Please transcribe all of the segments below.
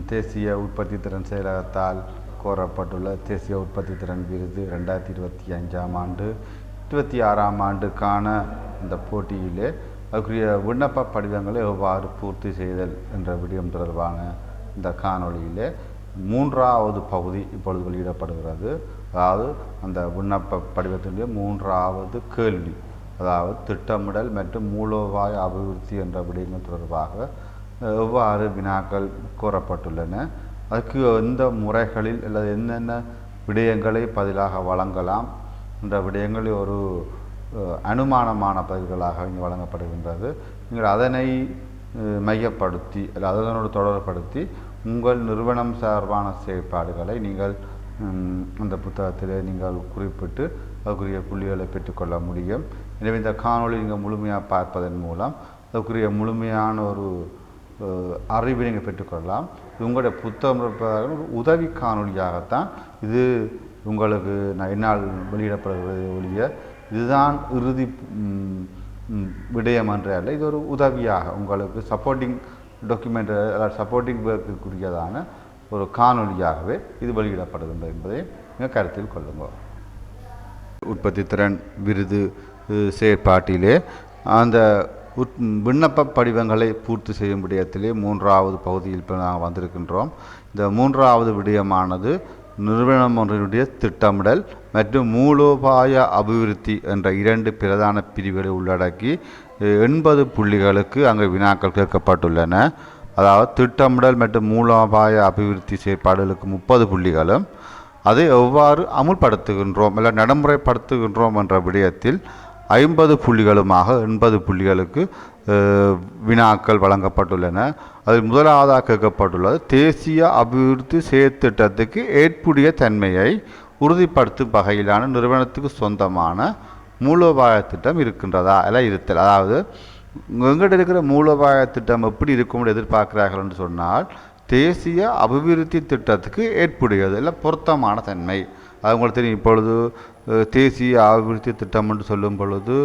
தேசிய உற்பத்தி திறன் செயலகத்தால் கோரப்பட்டுள்ள தேசிய உற்பத்தி திறன் விருது 2025ஆம் ஆண்டு 26ஆம் ஆண்டுக்கான இந்த போட்டியிலே அதுக்குரிய விண்ணப்ப படிவங்களை எவ்வாறு பூர்த்தி செய்தல் என்ற விடயம் தொடர்பான இந்த காணொளியிலே 3வது பகுதி இப்பொழுது வெளியிடப்படுகிறது. அதாவது அந்த விண்ணப்ப படிவத்தினுடைய 3வது கேள்வி, அதாவது திட்டமிடல் மற்றும் மூலோபாய அபிவிருத்தி என்ற விடயங்கள் தொடர்பாக எவ்வாறு வினாக்கள் கோரப்பட்டுள்ளன, அதுக்கு எந்த முறைகளில் அல்லது என்னென்ன விடயங்களை பதிலாக வழங்கலாம் என்ற விடயங்கள் ஒரு அனுமானமான பதில்களாக இங்கே வழங்கப்படுகின்றது. நீங்கள் அதனை மையப்படுத்தி அல்லது அதனோடு தொடர்படுத்தி உங்கள் நிறுவனம் சார்பான செயற்பாடுகளை நீங்கள் அந்த புத்தகத்தில் நீங்கள் குறிப்பிட்டு அதுக்குரிய புள்ளிகளை பெற்றுக்கொள்ள முடியும். எனவே இந்த காணொளி நீங்கள் முழுமையாக பார்ப்பதன் மூலம் அதுக்குரிய முழுமையான ஒரு அறிவை நீங்கள் பெற்றுக்கொள்ளலாம். உங்களுடைய புத்தகம் இருப்பதாக ஒரு உதவி காணொலியாகத்தான் இது உங்களுக்கு என்னால் வெளியிடப்படுகிறது ஒழிய இதுதான் இறுதி விடயம் என்ற அல்ல. இது ஒரு உதவியாக உங்களுக்கு சப்போர்ட்டிங் டாக்குமெண்ட் சப்போர்ட்டிங் ஒர்க்குரியதான ஒரு காணொலியாகவே இது வெளியிடப்படுகின்றது என்பதை நீங்கள் கருத்தில் கொள்ளுங்கள். உற்பத்தி திறன் விருது செயற்பாட்டிலே அந்த விண்ணப்ப படிவங்களை பூர்த்தி செய்யும் விடயத்திலே 3வது பகுதியில் இப்போ நாங்கள் வந்திருக்கின்றோம். இந்த 3வது விடயமானது நிறுவனம் ஒன்றினுடைய திட்டமிடல் மற்றும் மூலோபாய அபிவிருத்தி என்ற 2 பிரதான பிரிவுகளை உள்ளடக்கி 80 புள்ளிகளுக்கு அங்கே வினாக்கள் கேட்கப்பட்டுள்ளன. அதாவது திட்டமிடல் மற்றும் மூலோபாய அபிவிருத்தி செயற்பாடுகளுக்கு 30 புள்ளிகளும் அதை எவ்வாறு அமுல்படுத்துகின்றோம் இல்லை நடைமுறைப்படுத்துகின்றோம் என்ற விடயத்தில் 50 புள்ளிகளுமாக 80 புள்ளிகளுக்கு வினாக்கள் வழங்கப்பட்டுள்ளன. அதில் முதலாவதாக கேட்கப்பட்டுள்ளது தேசிய அபிவிருத்தி செயற்திட்டத்துக்கு ஏற்புடைய தன்மையை உறுதிப்படுத்தும் வகையிலான நிறுவனத்துக்கு சொந்தமான மூலோபாய திட்டம் இருக்கின்றதா எல்லாம் இருத்தல். அதாவது எங்கிட்ட இருக்கிற மூலோபாய திட்டம் எப்படி இருக்கும்னு எதிர்பார்க்கிறார்கள் என்று சொன்னால் தேசிய அபிவிருத்தி திட்டத்துக்கு ஏற்புடையது இல்லை பொருத்தமான தன்மை. அது உங்களுக்கு தெரியும். இப்பொழுது தேசிய அபிவிருத்தி திட்டம் என்று சொல்லும் பொழுது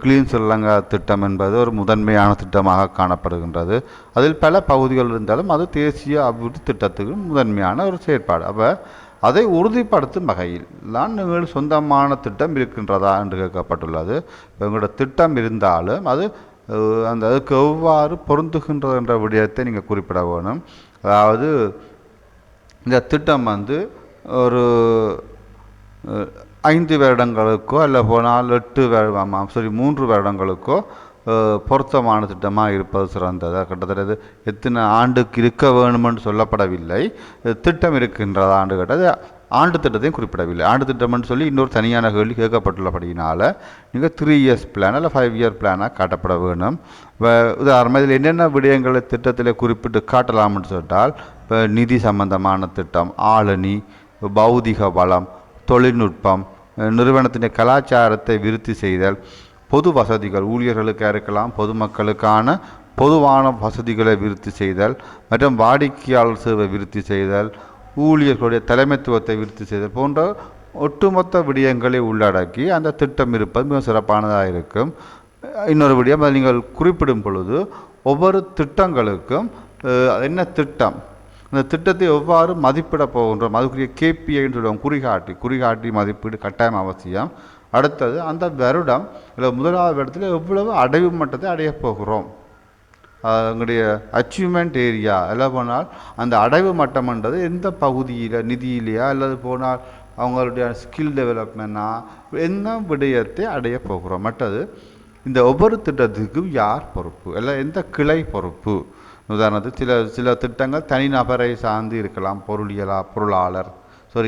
கிளீன் ஸ்ரீலங்கா திட்டம் என்பது ஒரு முதன்மையான திட்டமாக காணப்படுகின்றது. அதில் பல பகுதிகள் இருந்தாலும் அது தேசிய அபிவிருத்தி திட்டத்துக்கு முதன்மையான ஒரு செயற்பாடு. அப்போ அதை உறுதிப்படுத்தும் வகையில் தான் நீங்கள் சொந்தமான திட்டம் இருக்கின்றதா என்று கேட்கப்பட்டுள்ளது. எங்களோட திட்டம் இருந்தாலும் அது அதுக்கு எவ்வாறு பொருந்துகின்றது என்ற விடயத்தை நீங்கள் குறிப்பிட வேணும். அதாவது இந்த திட்டம் ஒரு 5 வருடங்களுக்கோ அல்ல போனால் 3 வருடங்களுக்கோ பொருத்தமான திட்டமாக இருப்பது சிறந்தது. கிட்டத்தட்ட எத்தனை ஆண்டுக்கு இருக்க வேணுமென்று சொல்லப்படவில்லை. திட்டம் இருக்கின்றதா ஆண்டு கேட்டது ஆண்டு திட்டத்தையும் குறிப்பிடவில்லை. ஆண்டு திட்டம்னு சொல்லி இன்னொரு தனியான கேள்வி கேட்கப்பட்டுள்ளபடியினால் நீங்கள் 3 இயர்ஸ் பிளான் அல்ல 5 இயர் பிளானாக காட்டப்பட வேணும். உதாரணமாக இதில் என்னென்ன விடயங்களை திட்டத்தில் குறிப்பிட்டு காட்டலாம்னு சொன்னால் இப்போ நிதி சம்பந்தமான திட்டம், ஆளணி, பௌதிக வளம், தொழில்நுட்பம், நிறுவனத்தின் கலாச்சாரத்தை விருத்தி செய்தல், பொது வசதிகள் ஊழியர்களுக்காக இருக்கலாம், பொதுமக்களுக்கான பொதுவான வசதிகளை விருத்தி செய்தல் மற்றும் வாடிக்கையாளர் சேவை விருத்தி செய்தல், ஊழியர்களுடைய தலைமைத்துவத்தை விருத்தி செய்தல் போன்ற ஒட்டுமொத்த விடயங்களை உள்ளடக்கி அந்த திட்டம் இருப்பது மிக சிறப்பானதாக இருக்கும். இன்னொரு விடயம், அதை நீங்கள் குறிப்பிடும் பொழுது ஒவ்வொரு திட்டங்களுக்கும் என்ன திட்டம், அந்த திட்டத்தை எவ்வாறு மதிப்பிட போகின்றோம், அதுக்குரிய கேபிஐன்னு சொல்லுவோம், குறிகாட்டி மதிப்பீடு கட்டாயம் அவசியம். அடுத்தது அந்த வருடம் இல்லை முதலாவது இடத்துல எவ்வளவு அடைவு மட்டத்தை அடையப் போகிறோம், எங்களுடைய அச்சீவ்மெண்ட் ஏரியா எல்லாம் போனால் அந்த அடைவு மட்டம்ன்றது எந்த பகுதியில் நிதியிலையா அல்லது போனால் அவங்களுடைய ஸ்கில் டெவலப்மெண்ட்னா என்ன விடயத்தை அடைய போகிறோம். மற்றது இந்த ஒவ்வொரு திட்டத்துக்கும் யார் பொறுப்பு, இல்லை எந்த கிளை பொறுப்பு. உதாரணத்துக்கு சில திட்டங்கள் தனிநபரை சார்ந்து இருக்கலாம், பொருளாளர்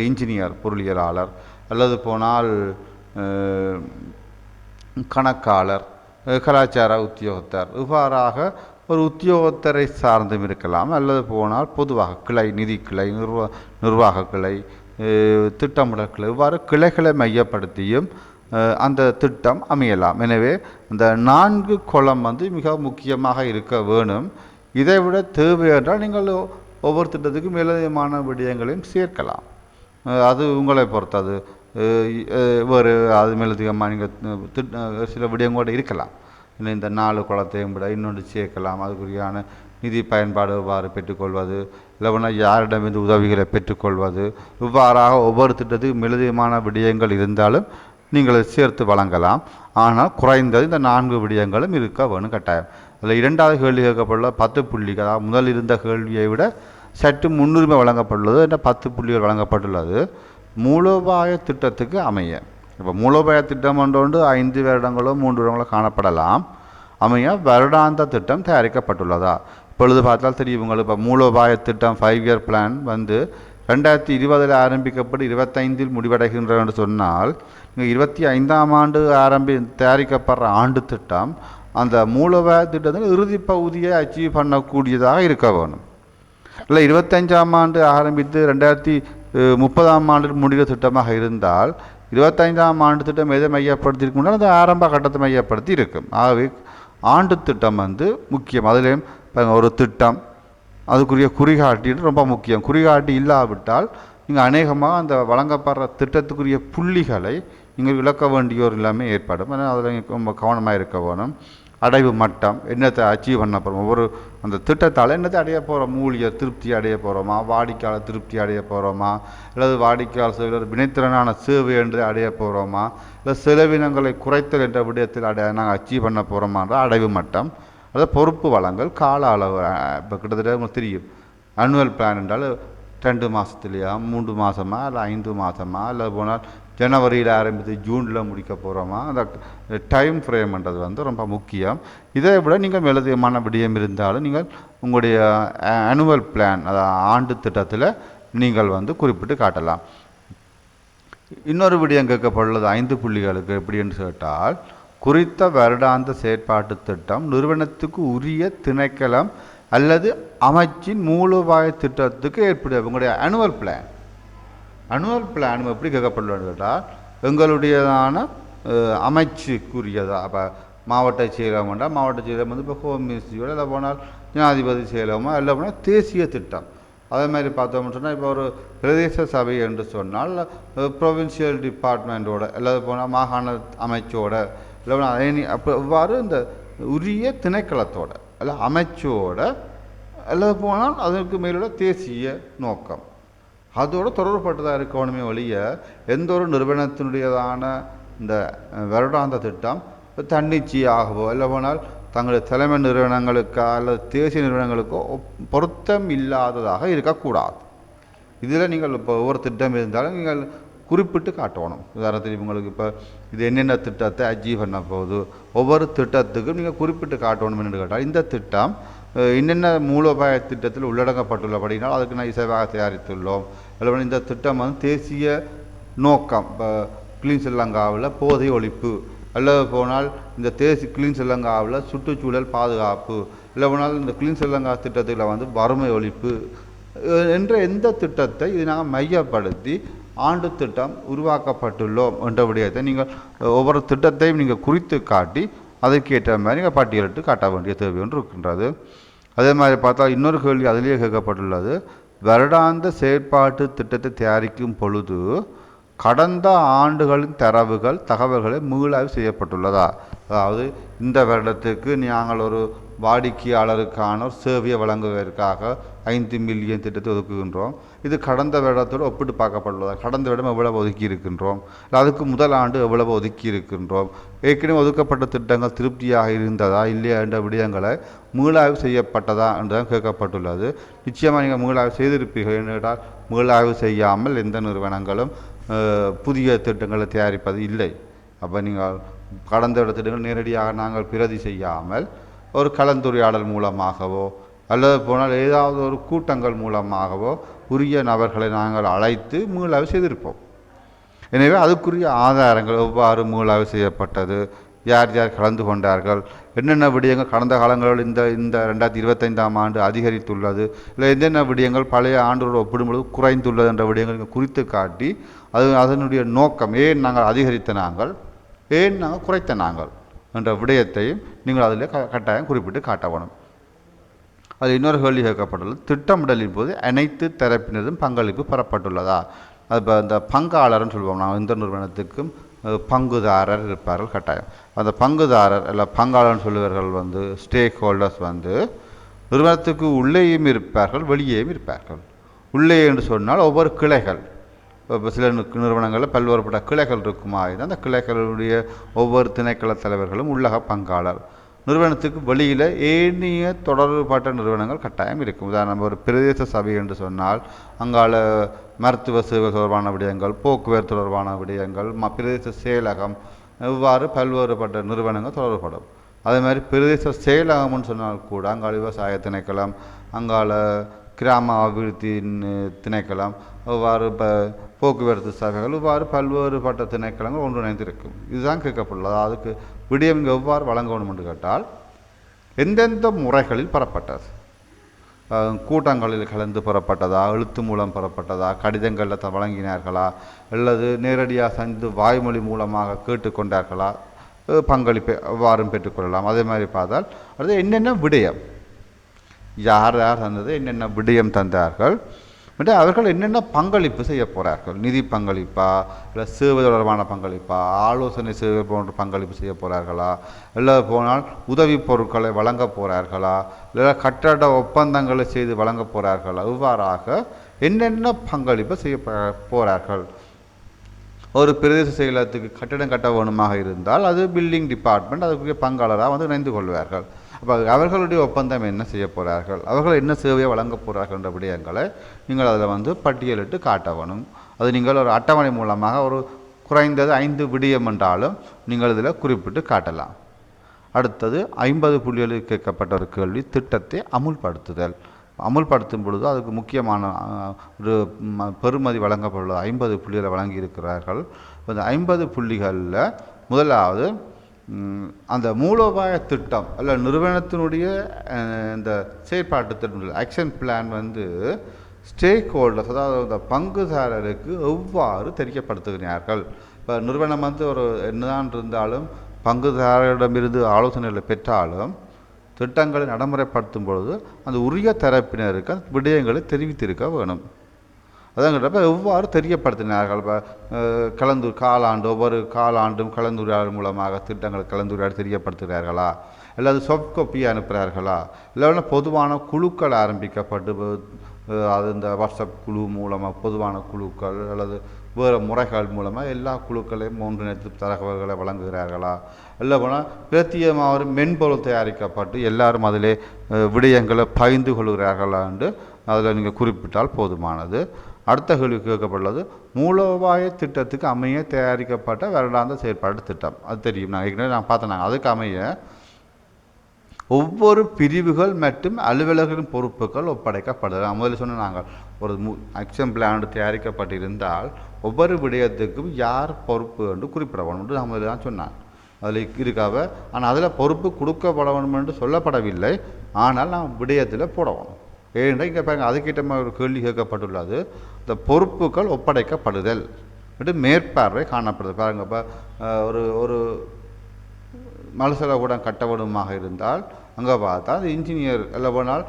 இன்ஜினியர் பொருளியலாளர் அல்லது போனால் கணக்காளர், கலாச்சார உத்தியோகத்தர், இவ்வாறாக ஒரு உத்தியோகத்தரை சார்ந்தும் இருக்கலாம். அல்லது போனால் பொதுவாக கிளை, நிதி கிளை, நிர்வாக கிளை, திட்டமிடல் கிளை, இவ்வாறு கிளைகளை மையப்படுத்தியும் அந்த திட்டம் அமையலாம். எனவே இந்த 4 கோளம் மிக முக்கியமாக இருக்க வேணும். இதை விட தேவை என்றால் நீங்கள் ஒவ்வொரு திட்டத்துக்கும் மேலதிகமான விடயங்களையும் சேர்க்கலாம். அது உங்களை பொறுத்தது. வேறு அது மேலதிகமாக நீங்கள் சில விடயங்களோடு இருக்கலாம். இந்த 4 குளத்தையும் விட இன்னொன்று சேர்க்கலாம், அதுக்குரியான நிதி பயன்பாடு எவ்வாறு பெற்றுக்கொள்வது, இல்லைன்னா யாரிடமிருந்து உதவிகளை பெற்றுக்கொள்வது, இவ்வாறாக ஒவ்வொரு திட்டத்துக்கும் மெழுதியமான விடயங்கள் இருந்தாலும் நீங்கள் சேர்த்து வழங்கலாம். ஆனால் குறைந்தது இந்த 4 விடயங்களும் இருக்க வேணும் கட்டாயம். அதில் 2வது கேள்வி கேட்கப்பட்டுள்ள 10 புள்ளிகள், அதாவது முதல் இருந்த கேள்வியை விட சற்று முன்னுரிமை வழங்கப்பட்டுள்ளது. என்ற 10 புள்ளிகள் வழங்கப்பட்டுள்ளது மூலோபாய திட்டத்துக்கு அமைய. இப்போ மூலோபாய திட்டம் ஒன்று 5 வருடங்களோ 3 வருடங்களோ காணப்படலாம். அமைய வருடாந்த திட்டம் தயாரிக்கப்பட்டுள்ளதா? இப்பொழுது பார்த்தால் தெரியும் உங்களுக்கு. இப்போ மூலோபாய திட்டம் 5 இயர் பிளான் 2020 ஆரம்பிக்கப்பட்டு 25 முடிவடைகின்றது என்று சொன்னால், நீங்கள் 25ஆம் ஆண்டு தயாரிக்கப்படுற ஆண்டு திட்டம் அந்த மூலோபாய திட்டத்தில் இறுதி பகுதியை அச்சீவ் பண்ணக்கூடியதாக இருக்க வேணும். இல்லை 25ஆம் ஆண்டு ஆரம்பித்து 2030ஆம் ஆண்டு முடிகிற திட்டமாக இருந்தால் 25ஆம் ஆண்டு திட்டம் எதை மையப்படுத்தியிருக்கும்னா அந்த ஆரம்ப கட்டத்தை மையப்படுத்தி இருக்கும். ஆகவே ஆண்டு திட்டம் முக்கியம். அதிலேயும் ஒரு திட்டம் அதுக்குரிய குறிகாட்டி ரொம்ப முக்கியம். குறிகாட்டி இல்லாவிட்டால் நீங்கள் அநேகமாக அந்த வழங்கப்படுற திட்டத்துக்குரிய புள்ளிகளை நீங்கள் இழக்க வேண்டியோர் எல்லாமே ஏற்படும். ஆனால் அதில் ரொம்ப கவனமாக இருக்க வேணும். அடைவு மட்டம் என்னத்தை அச்சீவ் பண்ண போகிறோம், ஒவ்வொரு அந்த திட்டத்தால் என்னத்தை அடைய போகிறோம், ஊழியர் திருப்தி அடைய போகிறோமா, வாடிக்கையாளர் திருப்தி அடைய போகிறோமா, அல்லது வாடிக்கையாளர் சேவையில் வினைத்திறனான சேவை என்று அடைய போகிறோமா, இல்லை செலவினங்களை குறைத்தல் என்ற விடயத்தில் நாங்கள் அச்சீவ் பண்ண போகிறோமான்ற அடைவு மட்டம். அதாவது பொறுப்பு வளங்கள் கால அளவு. இப்போ கிட்டத்தட்ட உங்களுக்கு தெரியும் ஆனுவல் பிளான் என்றால் 2 மாதத்துலையா 3 மாதமா இல்லை 5 மாதமா, இல்லை போனால் ஜனவரியில் ஆரம்பித்து ஜூனில் முடிக்க போகிறோமா, அந்த டைம் ஃப்ரேம்ன்றது ரொம்ப முக்கியம். இதை விட நீங்கள் மெழுதியமான விடயம் இருந்தாலும் நீங்கள் உங்களுடைய ஆனுவல் பிளான் அதாவது ஆண்டு திட்டத்தில் நீங்கள் குறிப்பிட்டு காட்டலாம். இன்னொரு விடயம் கேட்கப்பட்டுள்ளது 5 புள்ளிகளுக்கு எப்படின்னு கேட்டால், குறித்த வருடாந்த செயற்பாட்டு திட்டம் நிறுவனத்துக்கு உரிய திணைக்களம் அல்லது அமைச்சின் மூலோபாய திட்டத்துக்கு ஏற்படும். உங்களுடைய ஆனுவல் பிளான் எப்படி கேட்கப்பட்டுள்ளது கேட்டால், எங்களுடையதான அமைச்சுக்குரியதா. அப்போ மாவட்ட செயலகம் என்றால் மாவட்ட செயலகம் இப்போ ஹோம் மினிஸ்ட்ரியோட, இல்லை போனால் ஜனாதிபதி செயலகமோ, இல்லை போனால் தேசிய திட்டம். அதே மாதிரி பார்த்தோம்னு சொன்னால் இப்போ ஒரு பிரதேச சபை என்று சொன்னால் ப்ரொவின்சியல் டிபார்ட்மெண்ட்டோட, அல்லது போனால் மாகாண அமைச்சோட, இல்லை அப்போ இவ்வாறு இந்த உரிய திணைக்களத்தோட அல்ல அமைச்சோட, அல்லது போனால் அதற்கு மேலோட தேசிய நோக்கம் அதோடு தொடர்புபட்டதாக இருக்கணுமே ஒழிய எந்த ஒரு நிறுவனத்தினுடையதான இந்த வருடாந்த திட்டம் தன்னிச்சையாகவோ, இல்லை போனால் தங்களுடைய தலைமை நிறுவனங்களுக்கோ அல்லது தேசிய நிறுவனங்களுக்கோ பொருத்தம் இல்லாததாக இருக்கக்கூடாது. இதில் நீங்கள் இப்போ ஒவ்வொரு திட்டம் இருந்தாலும் நீங்கள் குறிப்பிட்டு காட்டணும். உதாரணத்துக்கு உங்களுக்கு இப்போ இது என்னென்ன திட்டத்தை அச்சீவ் பண்ண போகுது, ஒவ்வொரு திட்டத்துக்கும் நீங்கள் குறிப்பிட்டு காட்டணும் என்று கேட்டால், இந்த திட்டம் என்னென்ன மூலோபாய திட்டத்தில் உள்ளடங்கப்பட்டுள்ளபடினால் அதுக்கு நான் இசைவாக தயாரித்துள்ளோம். இல்லை இந்த திட்டம் தேசிய நோக்கம். இப்போ கிளீன் ஸ்ரீலங்காவில் போதை ஒழிப்பு, அல்லது போனால் இந்த கிளீன் ஸ்ரீலங்காவில் சுற்றுச்சூழல் பாதுகாப்பு, இல்லை போனால் இந்த கிளீன் ஸ்ரீலங்கா திட்டத்தில் வறுமை ஒழிப்பு என்ற எந்த திட்டத்தை இது நாங்கள் மையப்படுத்தி ஆண்டு திட்டம் உருவாக்கப்பட்டுள்ளோம் என்ற விடயத்தை நீங்கள் ஒவ்வொரு திட்டத்தையும் நீங்கள் குறித்து காட்டி அதற்கேற்ற மாதிரி நீங்கள் பட்டியலிட்டு காட்ட வேண்டிய தேவை ஒன்று இருக்கின்றது. அதே மாதிரி பார்த்தா இன்னொரு கேள்வி அதிலேயே கேட்கப்பட்டுள்ளது, வருடாந்த செயற்பாட்டு திட்டத்தை தயாரிக்கும் பொழுது கடந்த ஆண்டுகளின் தகவல்களை மீளாய்வு செய்யப்பட்டுள்ளதா? அதாவது இந்த வருடத்துக்கு நாங்கள் ஒரு வாடிக்கையாளருக்கான ஒரு சேவையை வழங்குவதற்காக 5 மில்லியன் திட்டத்தை ஒதுக்குகின்றோம். இது கடந்த வருடத்தோடு ஒப்பிட்டு பார்க்கப்பட்டுள்ளதா? கடந்த வருடம் எவ்வளவு ஒதுக்கி இருக்கின்றோம், அதுக்கு முதல் ஆண்டு எவ்வளவு ஒதுக்கி இருக்கின்றோம், ஏற்கனவே ஒதுக்கப்பட்ட திட்டங்கள் திருப்தியாக இருந்ததா இல்லையா என்ற விடயங்களை மீளாய்வு செய்யப்பட்டதா என்றுதான் கேட்கப்பட்டுள்ளது. நிச்சயமாக நீங்கள் மீளாய்வு செய்திருப்பீர்கள். என்றால் மீளாய்வு செய்யாமல் எந்த நிறுவனங்களும் புதிய திட்டங்களை தயாரிப்பது இல்லை. அப்போ நீங்கள் கடந்த விட திட்டங்கள் நேரடியாக நாங்கள் பிரதி செய்யாமல் ஒரு கலந்துரையாடல் மூலமாகவோ அல்லது போனால் ஏதாவது ஒரு கூட்டங்கள் மூலமாகவோ உரிய நபர்களை நாங்கள் அழைத்து மீளாய்வு செய்திருப்போம். எனவே அதுக்குரிய ஆதாரங்கள் எவ்வாறு மீளாய்வு செய்யப்பட்டது, யார் யார் கலந்து கொண்டார்கள், என்னென்ன விடயங்கள் கடந்த காலங்களில் இந்த 2025ஆம் ஆண்டு அதிகரித்துள்ளது, இல்லை என்னென்ன விடயங்கள் பழைய ஆண்டோடு ஒப்பிடும்பொழுது குறைந்துள்ளது என்ற விடயங்கள் குறித்து காட்டி அதனுடைய நோக்கம், ஏன் நாங்கள் அதிகரித்த நாங்கள், ஏன் நாங்கள் குறைத்த நாங்கள் என்ற விடயத்தையும் நீங்கள் அதில் கட்டாயம் குறிப்பிட்டு காட்ட வேணும். அது இன்னொரு கேள்வி கேட்கப்பட்டுள்ளது, திட்டமிடலின் போது அனைத்து தரப்பினரும் பங்களிப்பு பெறப்பட்டுள்ளதா? அது இப்போ இந்த பங்காளர்னு சொல்லுவோம். நாங்கள் இந்த நிறுவனத்துக்கும் பங்குதாரர் இருப்பார்கள் கட்டாயம். அந்த பங்குதாரர் இல்லை பங்காளர்னு சொல்லுவர்கள் ஸ்டேக் ஹோல்டர்ஸ் நிறுவனத்துக்கு உள்ளேயும் இருப்பார்கள், வெளியேயும் இருப்பார்கள். உள்ளே என்று சொன்னால் ஒவ்வொரு கிளைகள், இப்போ சில நிறுவனங்களில் பல்வேறுபட்ட கிளைகள் இருக்குமா, அந்த கிளைகளுடைய ஒவ்வொரு திணைக்கள தலைவர்களும் உள்ளக பங்காளர். நிறுவனத்துக்கு வெளியில் ஏனைய தொடர்புபட்ட நிறுவனங்கள் கட்டாயம் இருக்கும். உதாரணம் ஒரு பிரதேச சபை என்று சொன்னால் அங்கால மருத்துவ சேவை தொடர்பான விடயங்கள், போக்குவரத்து தொடர்பான விடயங்கள், பிரதேச செயலகம், இவ்வாறு பல்வேறுபட்ட நிறுவனங்கள் தொடர்புபடும். அதே மாதிரி பிரதேச செயலகம்னு சொன்னால் கூட அங்கால விவசாய திணைக்களம், அங்கால கிராம அபிவிருத்தி திணைக்களம், இவ்வாறு போக்குவரத்து சபைகள், இவ்வாறு பல்வேறுபட்ட திணைக்களங்கள் ஒன்றிணைந்திருக்கும். இதுதான் கேட்கப்பட்டுள்ளது. அதுக்கு விடயம் எவ்வாறு வழங்கணும் என்று கேட்டால், எந்தெந்த முறைகளில் பெறப்பட்டது, கூட்டங்களில் கலந்து பெறப்பட்டதா, எழுத்து மூலம் பெறப்பட்டதா, கடிதங்களில் வழங்கினார்களா, அல்லது நேரடியாக சந்து வாய்மொழி மூலமாக கேட்டுக்கொண்டார்களா, பங்களிப்பை எவ்வாறும் பெற்றுக்கொள்ளலாம். அதே மாதிரி பார்த்தால் அது என்னென்ன விடயம், யார் யார் தந்தது, என்னென்ன விடயம் தந்தார்கள், மற்றும் அவர்கள் என்னென்ன பங்களிப்பு செய்ய போகிறார்கள், நிதி பங்களிப்பா, இல்லை சேவை தொடர்பான பங்களிப்பா, ஆலோசனை சேவை போன்ற பங்களிப்பு செய்ய போகிறார்களா, இல்லை போனால் உதவி பொருட்களை வழங்க போகிறார்களா, இல்லை கட்டட ஒப்பந்தங்களை செய்து வழங்க போகிறார்களா, இவ்வாறாக என்னென்ன பங்களிப்பு செய்ய போகிறார்கள். ஒரு பிரதேச செயலகத்துக்கு கட்டடம் கட்ட வேணுமாக இருந்தால் அது பில்டிங் டிபார்ட்மெண்ட் அதுக்குரிய பங்காளராக வந்து இணைந்து கொள்வார்கள். அப்போ அவர்களுடைய ஒப்பந்தம் என்ன செய்ய போகிறார்கள், அவர்கள் என்ன சேவையை வழங்க போகிறார்கள் என்ற விடயங்களை நீங்கள் அதில் வந்து பட்டியலிட்டு காட்ட வேணும். அது நீங்கள் ஒரு அட்டவணை மூலமாக ஒரு குறைந்தது 5 விடயம் என்றாலும் நீங்கள் இதில் குறிப்பிட்டு காட்டலாம். அடுத்தது 50 புள்ளிகளுக்கு கேட்கப்பட்ட ஒரு கேள்வி, திட்டத்தை அமுல்படுத்துதல். அமுல்படுத்தும் பொழுது அதுக்கு முக்கியமான ஒரு பெறுமதி வழங்கப்பட்டுள்ளது. 50 புள்ளிகளை வழங்கியிருக்கிறார்கள். இந்த 50 புள்ளிகளில் முதலாவது அந்த மூலோபாய திட்டம் அல்ல நிறுவனத்தினுடைய இந்த செயற்பாட்டு திட்டம் ஆக்ஷன் பிளான் வந்து ஸ்டேக் ஹோல்டர்ஸ், அதாவது இந்த பங்குதாரருக்கு எவ்வாறு தெரியப்படுத்துகிறார்கள். இப்போ நிறுவனம் வந்து ஒரு என்னதான் இருந்தாலும் பங்குதாரரிடமிருந்து ஆலோசனைகளை பெற்றாலும் திட்டங்களை நடைமுறைப்படுத்தும் பொழுது அந்த உரிய தரப்பினருக்கு அந்த விடயங்களை தெரிவித்திருக்க வேணும். அதான் கேட்டப்ப எவ்வாறு தெரியப்படுத்தினார்கள். இப்போ காலாண்டு ஒவ்வொரு காலாண்டும் கலந்துரையாடல் மூலமாக திட்டங்கள் கலந்துரையாடி தெரியப்படுத்துகிறார்களா, அல்லது சாஃப்ட் காப்பியை அனுப்புகிறார்களா, இல்லைன்னா பொதுவான குழுக்கள் ஆரம்பிக்கப்பட்டு அது இந்த வாட்ஸ்அப் குழு மூலமாக பொதுவான குழுக்கள் அல்லது வேறு முறைகள் மூலமாக எல்லா குழுக்களையும் ஒன்றிணைத்து தகவல்களை வழங்குகிறார்களா, இல்லை போனால் பிரத்தியமாக ஒரு மென்பொருள் தயாரிக்கப்பட்டு எல்லாரும் அதிலே விடயங்களை பகிர்ந்து கொள்கிறார்களா என்று அதில் நீங்கள் குறிப்பிட்டால் போதுமானது. அடுத்த கேள்வி கேட்கப்பட்டுள்ளது, மூலோபாய திட்டத்துக்கு அமைய தயாரிக்கப்பட்ட வருடாந்த செயற்பாடு திட்டம். அது தெரியும், நான் ஏற்கனவே நான் பார்த்தேன். அதுக்கு அமைய ஒவ்வொரு பிரிவுகள் மற்றும் அலுவலர்களின் பொறுப்புகள் ஒப்படைக்கப்படுது. முதல்ல சொன்ன நாங்கள் ஒரு ஆக்ஷன் பிளான் தயாரிக்கப்பட்டிருந்தால் ஒவ்வொரு விடயத்துக்கும் யார் பொறுப்பு என்று குறிப்பிட வேணும் என்று நான் முதல்ல தான் சொன்னான். அதில் இருக்காவ, ஆனால் அதில் பொறுப்பு கொடுக்கப்பட வேண்டும் என்று சொல்லப்படவில்லை. ஆனால் நான் விடயத்தில் போடணும். ஏன்னா இங்கே பாருங்கள், அதுக்கிட்ட ஒரு கேள்வி கேட்கப்பட்டுள்ளது, இந்த பொறுப்புகள் ஒப்படைக்கப்படுதல் என்று மேற்பார்வை காணப்படுது. பாருங்கள், இப்போ ஒரு மலசல கூட கட்டவனமாக இருந்தால் அங்கே பார்த்தா அந்த இன்ஜினியர் இல்லை போனால்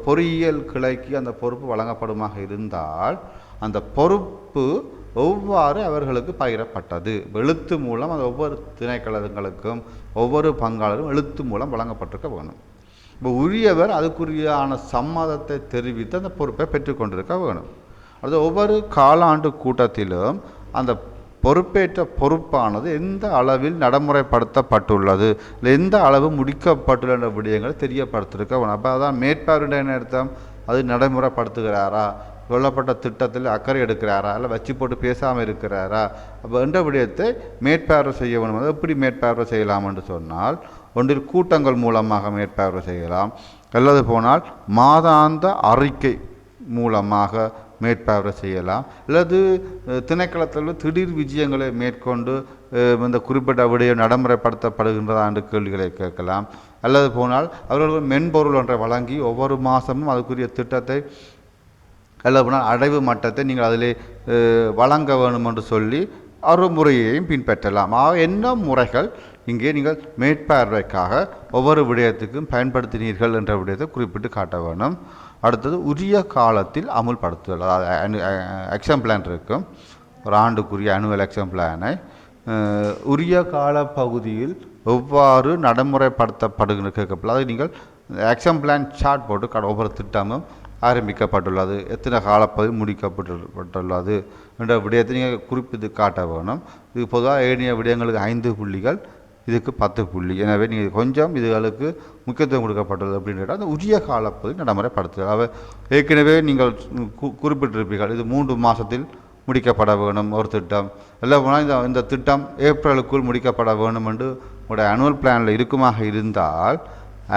பொறியியல் கிளைக்கு அந்த பொறுப்பு வழங்கப்படுமாக இருந்தால் அந்த பொறுப்பு எவ்வாறு அவர்களுக்கு பகிரப்பட்டது, எழுத்து மூலம் அது ஒவ்வொரு திணைக்களங்களுக்கும் ஒவ்வொரு பங்காளரும் எழுத்து மூலம் வழங்கப்பட்டிருக்க வேணும். இப்போ உரியவர் அதுக்குரியான சம்மதத்தை தெரிவித்து அந்த பொறுப்பை பெற்றுக்கொண்டிருக்க வேணும். அது ஒவ்வொரு காலாண்டு கூட்டத்திலும் அந்த பொறுப்பேற்ற பொறுப்பானது எந்த அளவில் நடைமுறைப்படுத்தப்பட்டுள்ளது, இல்லை எந்த அளவு முடிக்கப்பட்டுள்ள விடயங்களை தெரியப்படுத்திருக்க வேணும். அப்போ அதான் மேற்பார்வை அர்த்தம், அது நடைமுறைப்படுத்துகிறாரா, சொல்லப்பட்ட திட்டத்தில் அக்கறை எடுக்கிறாரா, இல்லை வச்சு போட்டு பேசாமல் இருக்கிறாரா, அப்போ என்ற விடயத்தை மேற்பார்வை செய்ய வேணும். அது எப்படி மேற்பார்வை செய்யலாம் என்று சொன்னால், ஒன்றில் கூட்டங்கள் மூலமாக மேற்பார்வை செய்யலாம், அல்லது போனால் மாதாந்த அறிக்கை மூலமாக மேற்பார்வை செய்யலாம், அல்லது திணைக்களத்தில் திடீர் விஜயங்களை மேற்கொண்டு இந்த குறிப்பிட்ட விடயம் நடைமுறைப்படுத்தப்படுகின்றதா என்று கேள்விகளை கேட்கலாம். அல்லது போனால் அவர்கள் மென்பொருள் ஒன்றை வழங்கி ஒவ்வொரு மாதமும் அதுக்குரிய திட்டத்தை அல்லது போனால் அடைவு மட்டத்தை நீங்கள் அதிலே வழங்க வேணும் என்று சொல்லி ஒரு முறையையும் பின்பற்றலாம். என்ன முறைகள் இங்கே நீங்கள் மேற்பார்வைக்காக ஒவ்வொரு விடயத்துக்கும் பயன்படுத்தினீர்கள் என்ற விடயத்தை குறிப்பிட்டு காட்ட வேணும். அடுத்தது உரிய காலத்தில் அமுல்படுத்துதல். அதாவது ஆக்ஷன் பிளான் இருக்கும், ஒரு ஆண்டுக்குரிய ஆனுவல் ஆக்ஷன் பிளானை உரிய கால பகுதியில் எவ்வாறு நடைமுறைப்படுத்தப்படுகிற கேட்கப்படலாம். அதை நீங்கள் ஆக்ஷன் பிளான் சார்ட் போட்டு ஒவ்வொரு திட்டமும் ஆரம்பிக்கப்பட்டுள்ளது, எத்தனை காலப்பகுதியில் முடிக்கப்பட்டுள்ளது என்ற விடயத்தை நீங்கள் குறிப்பிட்டு காட்ட வேணும். இது பொதுவாக ஏனைய விடயங்களுக்கு 5 புள்ளிகள், இதுக்கு 10 புள்ளி. எனவே நீங்கள் கொஞ்சம் இதுகளுக்கு முக்கியத்துவம் கொடுக்கப்பட்டுள்ளது அப்படின்னு கேட்டால் அந்த உரிய காலப்பகுதி நடைமுறைப்படுத்துதல். அவை ஏற்கனவே நீங்கள் குறிப்பிட்டிருப்பீர்கள், இது 3 மாதத்தில் முடிக்கப்பட வேணும் ஒரு திட்டம், எல்லாம் போனால் இந்த திட்டம் ஏப்ரலுக்குள் முடிக்கப்பட வேணும் என்று உங்களுடைய ஆனுவல் பிளானில் இருக்குமாக இருந்தால்,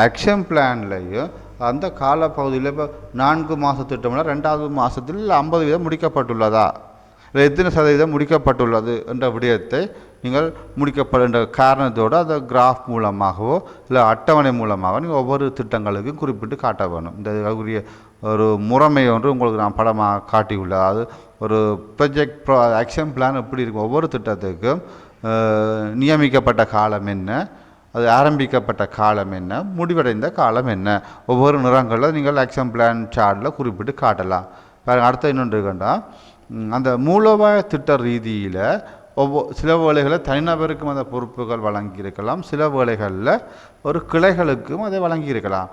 ஆக்ஷன் பிளான்லையும் அந்த காலப்பகுதியில் இப்போ 4 மாத திட்டம்னா 2வது மாதத்தில் 50% முடிக்கப்பட்டுள்ளதா, இல்லை எத்தனை சதவீதம் முடிக்கப்பட்டுள்ளது என்ற விடயத்தை நீங்கள் முடிக்கப்படுகின்ற காரணத்தோடு அந்த கிராஃப் மூலமாகவோ இல்லை அட்டவணை மூலமாக நீங்கள் ஒவ்வொரு திட்டங்களுக்கும் குறிப்பிட்டு காட்ட வேணும். இந்த உரிய ஒரு முறைமை ஒன்று உங்களுக்கு நான் படமாக காட்டியுள்ளது. அது ஒரு ப்ரொஜெக்ட் ஆக்ஷன் பிளான் எப்படி இருக்கும், ஒவ்வொரு திட்டத்துக்கும் நியமிக்கப்பட்ட காலம் என்ன, அது ஆரம்பிக்கப்பட்ட காலம் என்ன, முடிவடைந்த காலம் என்ன, ஒவ்வொரு நிறங்களில் நீங்கள் ஆக்ஷன் பிளான் சார்ட்டில் குறிப்பிட்டு காட்டலாம். அடுத்த இன்னொன்று இருக்குன்னா, அந்த மூலோபாய திட்ட ரீதியில் சில வேளைகளில் தனிநபருக்கும் அந்த பொறுப்புகள் வழங்கியிருக்கலாம், சில வேளைகளில் ஒரு கிளைகளுக்கும் அதை வழங்கியிருக்கலாம்.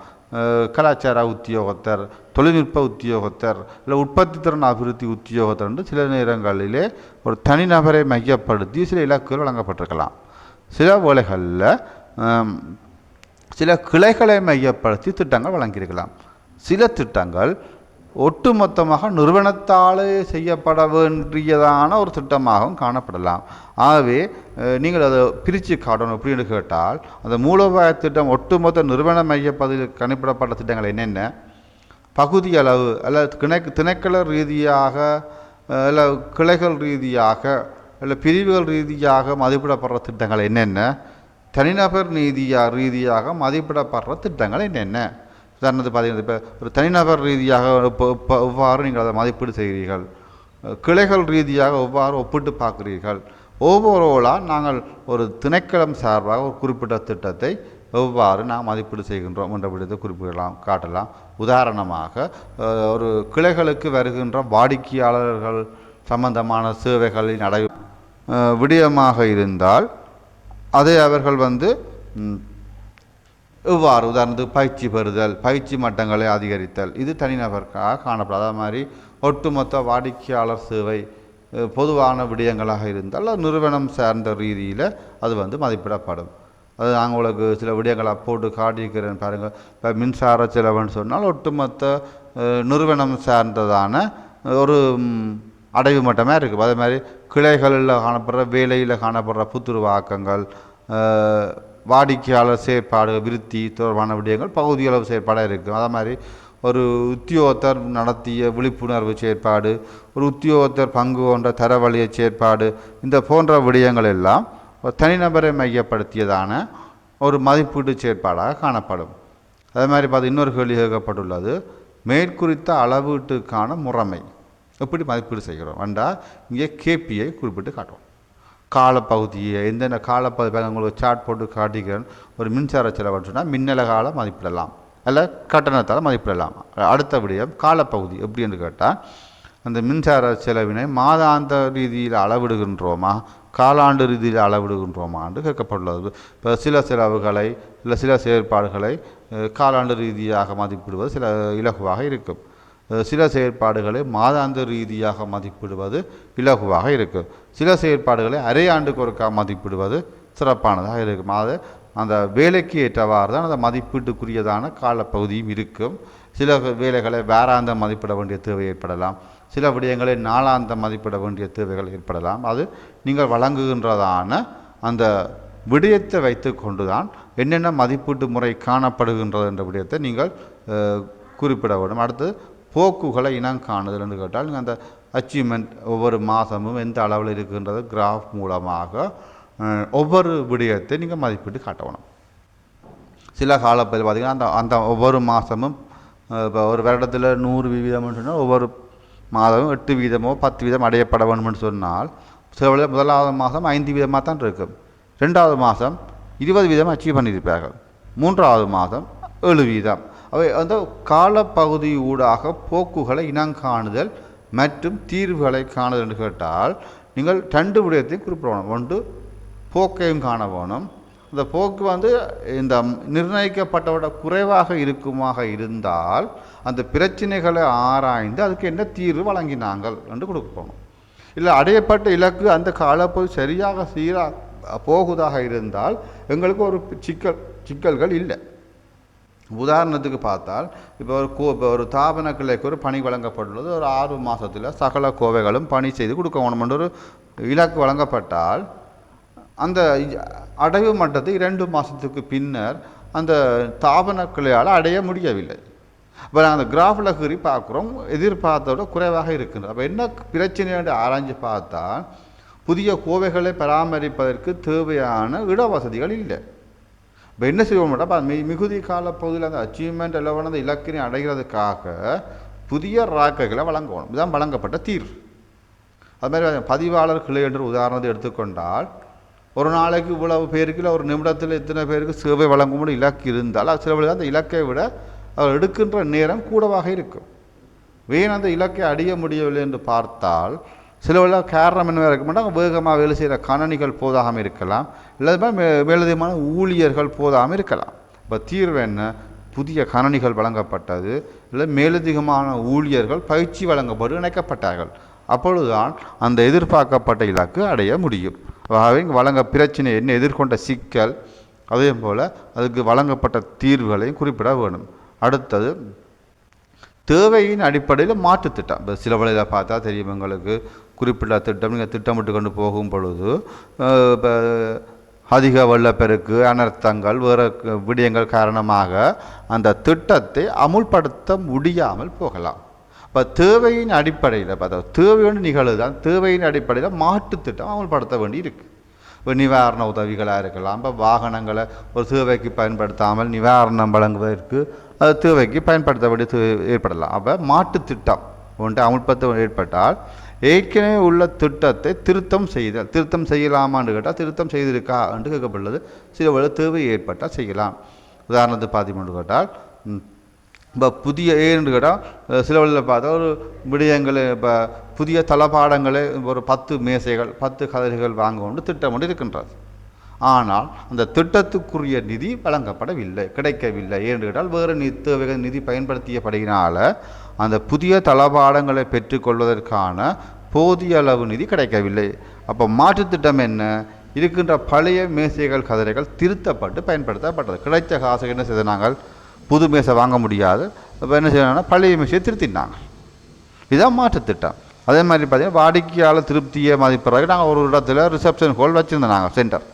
கலாச்சார உத்தியோகத்தர், தொழில்நுட்ப உத்தியோகத்தர், இல்லை உற்பத்தி திறன் அபிவிருத்தி உத்தியோகத்தர் என்று சில நேரங்களிலே ஒரு தனிநபரை மையப்படுத்தி சில இலக்குகள் வழங்கப்பட்டிருக்கலாம். சில வேளைகளில் சில கிளைகளை மையப்படுத்தி திட்டங்கள் வழங்கியிருக்கலாம். சில திட்டங்கள் ஒட்டுமொத்தமாக நிறுவனத்தாலே செய்யப்பட வேண்டியதான ஒரு திட்டமாகவும் காணப்படலாம். ஆகவே நீங்கள் அதை பிரித்து காட்டணும். அப்படின்னு கேட்டால், அந்த மூலோபாய திட்டம் ஒட்டுமொத்த நிறுவன மையப்பதில் கணிப்பிடப்பட்ட திட்டங்கள் என்னென்ன, பகுதி அளவு அல்லது திணைக்கள ரீதியாக இல்லை கிளைகள் ரீதியாக இல்லை பிரிவுகள் ரீதியாக மதிப்பிடப்படுற திட்டங்கள் என்னென்ன, தனிநபர் ரீதியாக மதிப்பிடப்படுற திட்டங்கள் என்னென்ன. உதாரணத்துக்கு பார்த்தீங்கன்னா, இப்போ ஒரு தனிநபர் ரீதியாக எவ்வாறு நீங்கள் அதை மதிப்பீடு செய்கிறீர்கள், கிளைகள் ரீதியாக எவ்வாறு ஒப்பிட்டு பார்க்குறீர்கள், ஓவரோலாக நாங்கள் ஒரு திணைக்களம் சார்பாக ஒரு குறிப்பிட்ட திட்டத்தை எவ்வாறு நாம் மதிப்பீடு செய்கின்றோம் என்ற விடத்தை காட்டலாம். உதாரணமாக, ஒரு கிளைகளுக்கு வருகின்ற வாடிக்கையாளர்கள் சம்பந்தமான சேவைகளின் விடயமாக இருந்தால் அதை அவர்கள் எவ்வாறு, உதாரணத்துக்கு பயிற்சி பெறுதல், பயிற்சி மட்டங்களை அதிகரித்தல், இது தனிநபருக்காக காணப்படும். அதே மாதிரி ஒட்டுமொத்த வாடிக்கையாளர் சேவை பொதுவான விடயங்களாக இருந்தால் நிறுவனம் சார்ந்த ரீதியில் அது மதிப்பிடப்படும். அது நாங்கள் உங்களுக்கு சில விடயங்களை போட்டு காட்டியிருக்கிறேன் பாருங்கள். இப்போ மின்சார செலவுன்னு சொன்னால் ஒட்டுமொத்த நிறுவனம் சார்ந்ததான ஒரு அடைவு மட்டமாக இருக்குது. அதே மாதிரி கிளைகளில் காணப்படுற வேலையில் காணப்படுற புத்துருவாக்கங்கள், வாடிக்கையாளர் செயற்பாடு விருத்தி தொடர்பான விடயங்கள் பகுதியளவு செயற்பாடாக இருக்கும். அதே மாதிரி ஒரு உத்தியோகத்தர் நடத்திய விழிப்புணர்வு செயற்பாடு, ஒரு உத்தியோகத்தர் பங்கு கொண்ட தரவழிய செயற்பாடு, இந்த போன்ற விடயங்கள் எல்லாம் தனிநபரை மையப்படுத்தியதான ஒரு மதிப்பீட்டு செயற்பாடாக காணப்படும். அதே மாதிரி பார்த்து இன்னொரு கேள்வி கேட்கப்பட்டுள்ளது, மேற்குறித்த அளவீட்டுக்கான முறைமை எப்படி மதிப்பீடு செய்கிறோம் என்றால், இங்கே கேபிஐ குறிப்பிட்டு காட்டுவோம். காலப்பகுதியை எந்தெந்த காலப்பகுதி உங்களுக்கு சார்ட் போட்டு காட்டிக்கிறேன். ஒரு மின்சார செலவுன்னு சொன்னால் மின்னல காலம் மதிப்பிடலாம், அல்ல கட்டணத்தால் மதிப்பிடலாம். அடுத்த விடயம் காலப்பகுதி எப்படி என்று கேட்டால், அந்த மின்சார செலவினை மாதாந்த ரீதியில் அளவிடுகின்றோமா, காலாண்டு ரீதியில் அளவிடுகின்றோமா என்று கேட்கப்பட்டுள்ளது. இப்போ சில செலவுகளை இல்லை சில செயற்பாடுகளை காலாண்டு ரீதியாக மதிப்பிடுவது சில இலகுவாக இருக்கும். சில செயற்பாடுகளை மாதாந்த ரீதியாக மதிப்பிடுவது இலகுவாக இருக்கும். சில செயற்பாடுகளை அரை ஆண்டுக்கு ஒருக்கா மதிப்பிடுவது சிறப்பானதாக இருக்கும். அது அந்த வேலைக்கு ஏற்றவாறு தான் அந்த மதிப்பீட்டுக்குரியதான காலப்பகுதியும் இருக்கும். சில வேலைகளை வாராந்த மதிப்பிட வேண்டிய தேவை ஏற்படலாம், சில விடயங்களை நாளாந்த மதிப்பிட வேண்டிய தேவைகள் ஏற்படலாம். அது நீங்கள் வழங்குகின்றதான அந்த விடயத்தை வைத்து கொண்டு தான் என்னென்ன மதிப்பீட்டு முறை காணப்படுகின்றது என்ற விடயத்தை நீங்கள் குறிப்பிட வேண்டும். அடுத்து போக்குகளை இனம் காணுதல் என்று கேட்டால், நீங்கள் அந்த அச்சீவ்மெண்ட் ஒவ்வொரு மாதமும் எந்த அளவில் இருக்கின்றது கிராஃப் மூலமாக ஒவ்வொரு விடயத்தை நீங்கள் மதிப்பிட்டு காட்டணும். சில காலப்பகுதியில் பார்த்திங்கன்னா அந்த ஒவ்வொரு மாதமும் இப்போ ஒரு வருடத்தில் 100% சொன்னால் ஒவ்வொரு மாதமும் 8% 10% அடையப்பட வேண்டும்னு சொன்னால், சில வேளையில் முதலாவது மாதம் 5% தான் இருக்கும், 2வது மாதம் 20% அச்சீவ் பண்ணியிருப்பார்கள், 3வது மாதம் 7%. அவை அந்த காலப்பகுதி ஊடாக போக்குகளை இனங்காணுதல் மற்றும் தீர்வுகளை காணுதல் என்று கேட்டால், நீங்கள் 2 விடயத்தையும் குறிப்பிடணும். ஒன்று போக்கையும் காண வேணும், அந்த போக்கு வந்து இந்த நிர்ணயிக்கப்பட்டவோட குறைவாக இருக்குமாக இருந்தால் அந்த பிரச்சனைகளை ஆராய்ந்து அதுக்கு என்ன தீர்வு வழங்கினாங்கள் என்று கொடுக்கணும். இல்லை அடையப்பட்ட இலக்கு அந்த காலப்போது சரியாக சீராக போகுதாக இருந்தால் எங்களுக்கு ஒரு சிக்கல்கள் இல்லை. உதாரணத்துக்கு பார்த்தால் இப்போ ஒரு தாபன கிளைக்கு ஒரு பணி வழங்கப்பட்டுள்ளது. ஒரு 6 மாதத்தில் சகல கோவைகளும் பணி செய்து கொடுக்கணும் ஒரு இலக்கு வழங்கப்பட்டால் அந்த அடைவு மட்டத்தை 2 மாதத்துக்கு பின்னர் அந்த தாபன கிளையால் அடைய முடியவில்லை. இப்போ நாங்கள் அந்த கிராஃபில் கீறி பார்க்குறோம், எதிர்பார்த்தோட குறைவாக இருக்கின்றது. அப்போ என்ன பிரச்சனையோடு ஆராய்ஞ்சு பார்த்தா புதிய கோவைகளை பராமரிப்பதற்கு தேவையான இட வசதிகள் இல்லை. இப்போ என்ன செய்வோம் மாட்டோம், மிகுதி கால பகுதியில் அந்த அச்சீவ்மெண்ட் எல்லாம் அந்த இலக்கினை அடைகிறதுக்காக புதிய ராக்கைகளை வழங்கணும். இதுதான் வழங்கப்பட்ட தீர்வு. அது மாதிரி பதிவாளர் கிளை என்ற உதாரணத்தை எடுத்துக்கொண்டால் ஒரு நாளைக்கு இவ்வளவு பேருக்கு இல்லை ஒரு நிமிடத்தில் இத்தனை பேருக்கு சேவை வழங்கும் இலக்கு இருந்தால் அது சில அந்த இலக்கை விட அவர் எடுக்கின்ற நேரம் கூடவாக இருக்கும். வேன் அந்த இலக்கை அடைய முடியவில்லை என்று பார்த்தால் சில காரணம் என்ன இருக்க மாட்டாங்க, வேகமாக வேலை செய்கிற கணனிகள் போதாமல் இருக்கலாம், இல்லாத மேலதிகமான ஊழியர்கள் போதாமல் இருக்கலாம். இப்போ தீர்வு என்ன, புதிய கணனிகள் வழங்கப்பட்டது, இல்லை மேலதிகமான ஊழியர்கள் பயிற்சி வழங்கப்பட்டு இணைக்கப்பட்டார்கள். அப்பொழுதுதான் அந்த எதிர்பார்க்கப்பட்ட இலக்கு அடைய முடியும். வழங்க பிரச்சனை என்ன, எதிர்கொண்ட சிக்கல், அதே போல் அதுக்கு வழங்கப்பட்ட தீர்வுகளையும் குறிப்பிட வேணும். அடுத்தது தேவையின் அடிப்படையில் மாற்று திட்டம். இப்போ சில வழியில் பார்த்தா தெரியும் எங்களுக்கு, குறிப்பிட்ட திட்டம் நீங்கள் திட்டமிட்டு கொண்டு போகும் பொழுது இப்போ அதிக வெள்ளப்பெருக்கு, அனர்த்தங்கள், வேறு விடயங்கள் காரணமாக அந்த திட்டத்தை அமுல்படுத்த முடியாமல் போகலாம். இப்போ தேவையின் அடிப்படையில் பார்த்தா தேவையோடு நிகழ்வுதான், தேவையின் அடிப்படையில் மாற்று திட்டம் அமுல்படுத்த வேண்டி இருக்குது. இப்போ நிவாரண உதவிகளாக இருக்கலாம், இப்போ வாகனங்களை ஒரு தேவைக்கு பயன்படுத்தாமல் நிவாரணம் வழங்குவதற்கு அது தேவைக்கு பயன்படுத்த வேண்டிய ஏற்படலாம். அப்போ மாட்டு திட்டம் ஒன்று அமுல்படுத்த ஏற்பட்டால் ஏற்கனவே உள்ள திட்டத்தை திருத்தம் செய்யலாமான்னு கேட்டால் திருத்தம் செய்திருக்கா என்று கேட்கப்பட்டுள்ளது. சில வேளை தேவை ஏற்பட்டால் செய்யலாம். உதாரணத்துக்கு பார்த்தீங்கன்னு கேட்டால் இப்போ புதிய ஏன்னு கேட்டால் சில வழியில் பார்த்தா ஒரு விடயங்களை இப்போ புதிய தளபாடங்களை ஒரு 10 மேசைகள் 10 கதிரைகள் வாங்கணும்னு திட்டம் ஒன்று இருக்கின்றது. ஆனால் அந்த திட்டத்துக்குரிய நிதி வழங்கப்படவில்லை, கிடைக்கவில்லை. ஏன்னு கேட்டால் வேறு தேவைகள் நிதி பயன்படுத்தியபடியினால் அந்த புதிய தளபாடங்களை பெற்றுக்கொள்வதற்கான போதிய அளவு நிதி கிடைக்கவில்லை. அப்போ மாற்றுத்திட்டம் என்ன, இருக்கின்ற பழைய மேசைகள் கதிரைகள் திருத்தப்பட்டு பயன்படுத்தப்பட்டது. கிடைச்ச காசு என்ன செய்த நாங்கள் புது மேசை வாங்க முடியாது, இப்போ என்ன செய்யணும்னா பழைய மேசையை திருத்தினாங்க. இதுதான் மாற்றுத்திட்டம். அதே மாதிரி பார்த்தீங்கன்னா வாடிக்கையாளர் திருப்தியை மதிப்பிடுறதுக்கு நாங்கள் ஒரு இடத்துல ரிசப்ஷன் ஹால் வச்சுருந்தோம் நாங்கள் சென்டர்.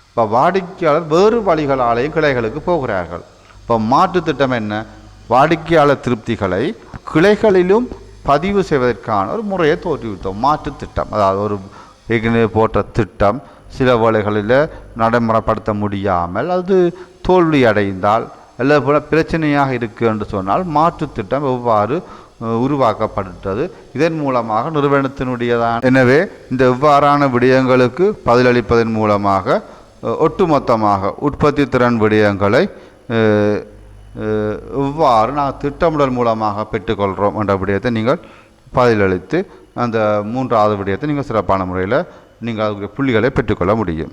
இப்போ வாடிக்கையாளர் வேறு வழிகளாலேயும் கிளைகளுக்கு போகிறார்கள். இப்போ மாற்றுத்திட்டம் என்ன, வாடிக்கையாளர் திருப்திகளை கிளைகளிலும் பதிவு செய்வதற்கான ஒரு முறையை தோற்றுவித்தோம். மாற்றுத்திட்டம் அதாவது ஒரு ஏற்கனவே போட்ட திட்டம் சில வேளைகளில் நடைமுறைப்படுத்த முடியாமல் அது தோல்வி அடைந்தால் எல்லா போல பிரச்சனையாக இருக்குது என்று சொன்னால் மாற்றுத்திட்டம் எவ்வாறு உருவாக்கப்பட்டது, இதன் மூலமாக நிறுவனத்தினுடையதான். எனவே இந்த எவ்வாறான விடயங்களுக்கு பதிலளிப்பதன் மூலமாக ஒட்டுமொத்தமாக உற்பத்தி திறன் விடயங்களை எவ்வாறு நாங்கள் திட்டமிடல் மூலமாக பெற்றுக்கொள்கிறோம் என்ற விடயத்தை நீங்கள் பதிலளித்து அந்த 3வது விடயத்தை நீங்கள் சிறப்பான முறையில் நீங்கள் புள்ளிகளை பெற்றுக்கொள்ள முடியும்.